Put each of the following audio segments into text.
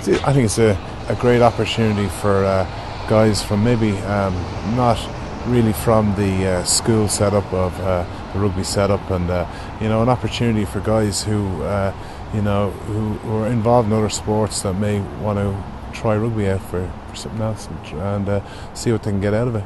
I think it's a great opportunity for guys from maybe not really from the school setup of the rugby setup, and an opportunity for guys who who are involved in other sports that may want to try rugby out for something else and see what they can get out of it.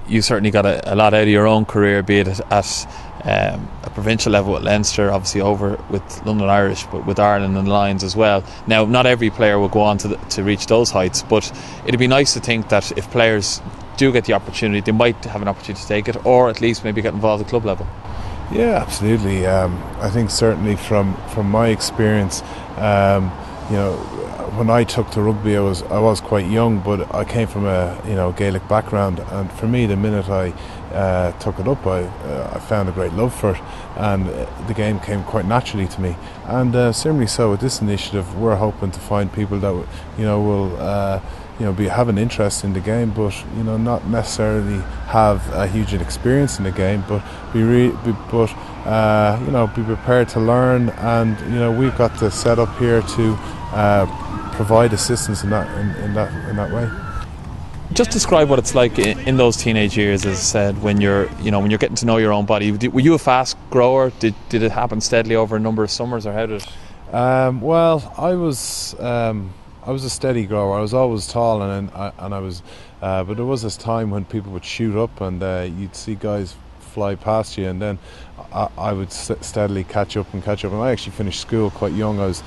You certainly got a lot out of your own career, be it at a provincial level with Leinster, obviously over with London Irish, but with Ireland and Lions as well. Now, not every player will go on to reach those heights, but it'd be nice to think that if players do get the opportunity, they might have an opportunity to take it, or at least maybe get involved at club level. Yeah, absolutely. I think certainly from my experience, when I took to rugby, I was quite young, but I came from a Gaelic background, and for me, the minute I took it up, I found a great love for it, and the game came quite naturally to me. And similarly, so with this initiative, we're hoping to find people that will have an interest in the game, but not necessarily have a huge experience in the game, but be prepared to learn. And we've got the setup here to provide assistance in that way. Just describe what it's like in those teenage years, as I said, when you're getting to know your own body. Were you a fast grower? Did it happen steadily over a number of summers, or how did it? Well, I was a steady grower. I was always tall, and I was, but there was this time when people would shoot up, and you'd see guys fly past you, and then I would steadily catch up. And I actually finished school quite young. I was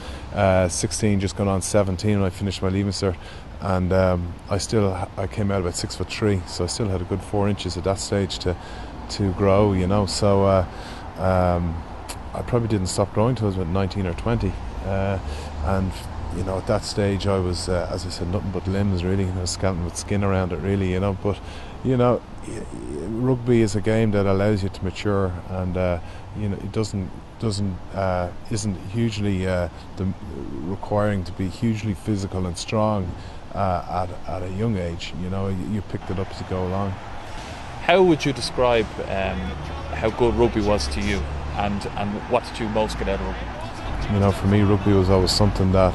16, just gone on 17 when I finished my Leaving Cert, and I came out about 6'3", so I still had a good 4 inches at that stage to grow. So I probably didn't stop growing till I was about 19 or 20, and at that stage I was, as I said, nothing but limbs really, skeleton with skin around it really, but rugby is a game that allows you to mature, and it isn't hugely requiring to be hugely physical and strong at a young age. You picked it up as you go along. How would you describe how good rugby was to you, and what did you most get out of rugby? For me, rugby was always something that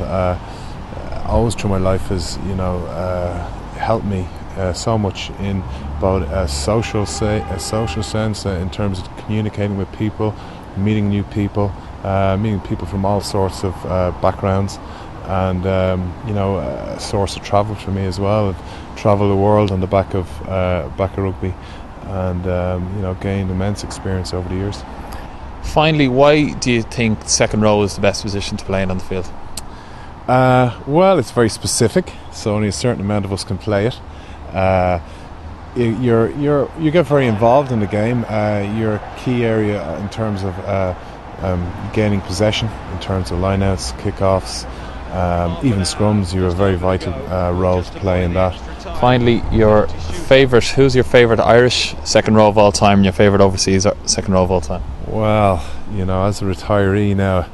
always through my life has helped me so much in both a social sense, in terms of communicating with people, meeting new people, meeting people from all sorts of backgrounds, and a source of travel for me as well. I've travelled the world on the back of rugby, and gained immense experience over the years. Finally, why do you think second row is the best position to play in on the field? Well, it's very specific, so only a certain amount of us can play it. You get very involved in the game. You're a key area in terms of gaining possession, in terms of lineouts, kickoffs, even scrums. You're a very vital role to play in that. Finally, who's your favourite Irish second row of all time, and your favourite overseas second row of all time? Well, as a retiree now,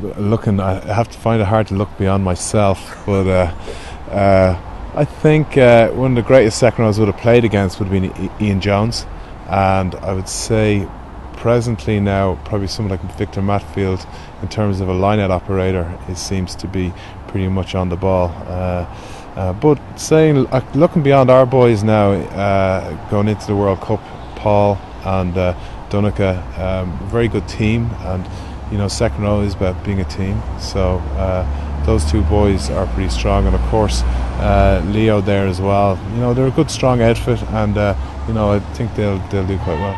I have to find it hard to look beyond myself, but I think one of the greatest second rows I would have played against would have been Ian Jones, and I would say presently now probably someone like Victor Matfield, in terms of a line-out operator, it seems to be pretty much on the ball. But looking beyond our boys now, going into the World Cup, Paul and Donica, very good team, and second row is about being a team. So those two boys are pretty strong, and of course Leo there as well. They're a good strong outfit, and I think they'll do quite well.